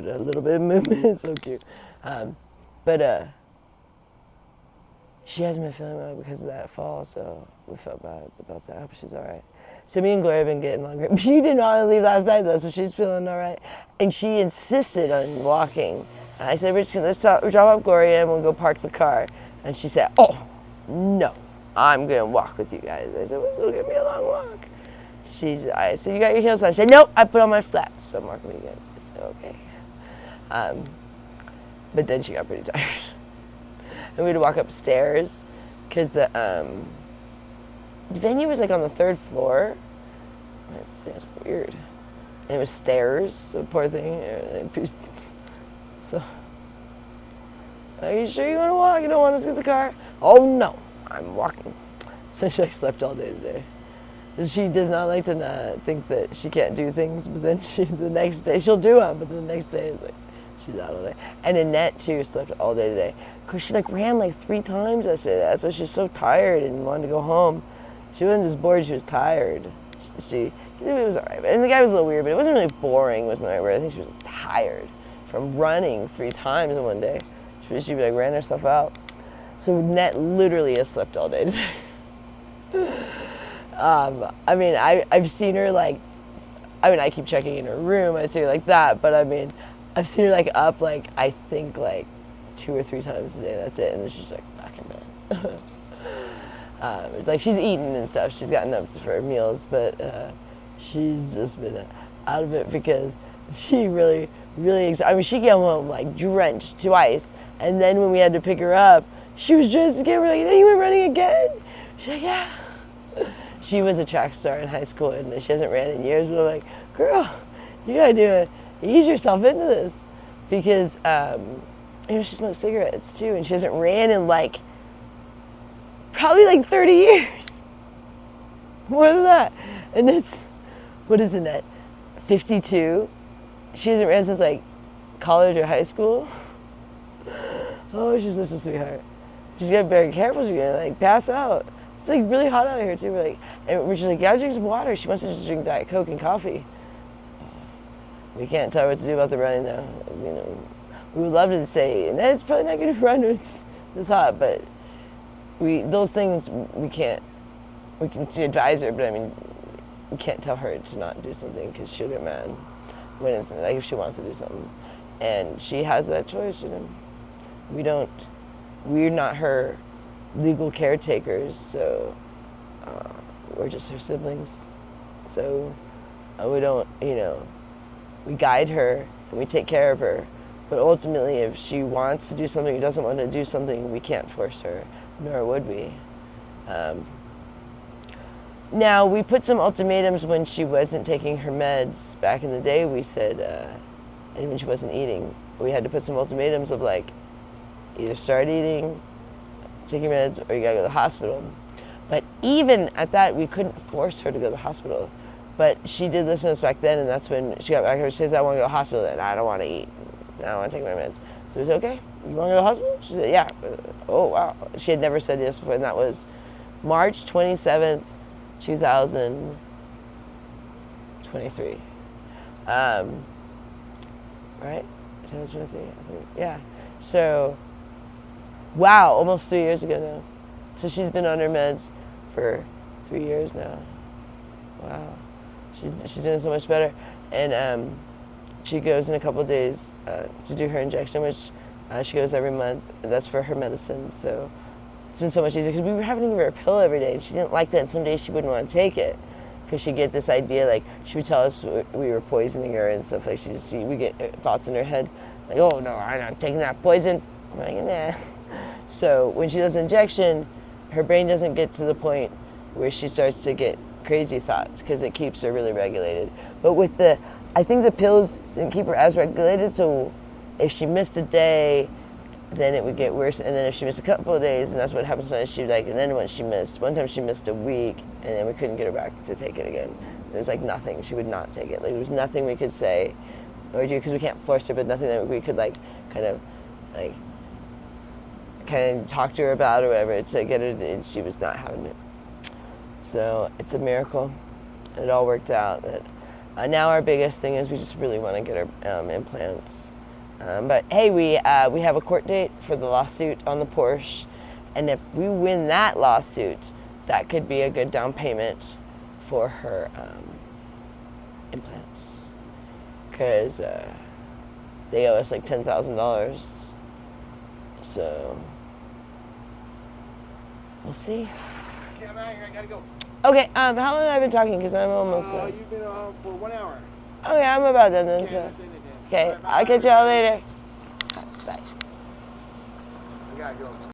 bit of movement. It's so cute. But she hasn't been feeling well because of that fall, so we felt bad about that. I hope she's all right. So me and Gloria have been getting along great. She didn't want to leave last night though, so she's feeling all right. And she insisted on walking. And I said, let's drop off Gloria and we'll go park the car. And she said, oh, no, I'm going to walk with you guys. I said, well, so give me a long walk. I said, you got your heels on? She said, nope, I put on my flats, so I'm walking with you guys. I said, okay. But then she got pretty tired. And we had to walk upstairs because the venue was like on the 3rd floor. It's weird. And it was stairs, so poor thing. So, are you sure you want to walk? You don't want us to get the car? Oh no, I'm walking. So she slept all day today. She does not like to not think that she can't do things, but then the next day she'll do them, but the next day it's like she's out all day. And Annette too slept all day today because she ran 3 times yesterday. That's why she's so tired and wanted to go home. She wasn't just bored; she was tired. It was all right, and the guy was a little weird, but it wasn't really boring. Wasn't the right word. I think she was just tired from running 3 times in one day. She ran herself out. So Annette literally has slept all day today. I've seen her I keep checking in her room. I see her like that, but I've seen her up I think 2 or 3 times a day. That's it, and then she's back in bed. She's eaten and stuff. She's gotten up for meals, but she's just been out of it because she really, really. She came home drenched twice, and then when we had to pick her up, she was drenched again. We're like, "You went running again?" She's like, "Yeah." She was a track star in high school, and she hasn't ran in years. We're like, "Girl, you gotta ease yourself into this," because she smokes cigarettes too, and she hasn't ran in probably 30 years, more than that. And what is Annette? 52. She hasn't ran since college or high school. Oh, she's such a sweetheart. She's gotta be very careful. She's gonna pass out. It's really hot out here too. And she's gotta drink some water. She wants to just drink Diet Coke and coffee. We can't tell her what to do about the running though. We would love to say, and it's probably not gonna run when it's this hot, but those things we can advise her, but we can't tell her to not do something because she'll get mad when it's if she wants to do something, and she has that choice. We're not her legal caretakers, so we're just her siblings. So we don't, we guide her and we take care of her. But ultimately, if she wants to do something or doesn't want to do something, we can't force her, nor would we. Now, we put some ultimatums when she wasn't taking her meds. Back in the day, we said, and when she wasn't eating, we had to put some ultimatums of either start eating, take your meds, or you gotta go to the hospital. But even at that, we couldn't force her to go to the hospital. But she did listen to us back then, and that's when she got back. She says, I want to go to the hospital, and I don't want to eat. I don't want to take my meds. So we said, okay, you want to go to the hospital? She said, yeah. Oh, wow. She had never said yes before, and that was March 27th, 2023. Right? 2023, I think. Yeah. So, wow, almost 3 years ago now. So she's been on her meds for 3 years now. Wow. She's doing so much better. And she goes in a couple of days to do her injection, which she goes every month. That's for her medicine. So it's been so much easier because we were having to give her a pill every day, and she didn't like that. And some days she wouldn't want to take it because she'd get this idea, she would tell us we were poisoning her and stuff. We get thoughts in her head, oh no, I'm not taking that poison. I'm like, nah. So when she does an injection, her brain doesn't get to the point where she starts to get crazy thoughts because it keeps her really regulated. But I think the pills didn't keep her as regulated, so if she missed a day, then it would get worse. And then if she missed a couple of days, and that's what happens when and then when she missed, one time she missed a week, and then we couldn't get her back to take it again. There was nothing. She would not take it. There was nothing we could say or do because we can't force her, but nothing that we could kind of talk to her about or whatever to get her, and she was not having it. So it's a miracle. It all worked out. That now our biggest thing is we just really want to get her implants. But hey, we have a court date for the lawsuit on the Porsche, and if we win that lawsuit, that could be a good down payment for her implants, because they owe us like $10,000. So we'll see. Okay, I'm out of here. I gotta go. Okay, how long have I been talking? Because I'm almost done. You've been for 1 hour. Okay, I'm about done then. Okay, So that's it then. okay, All right, bye. I'll catch y'all later. Bye. I gotta go.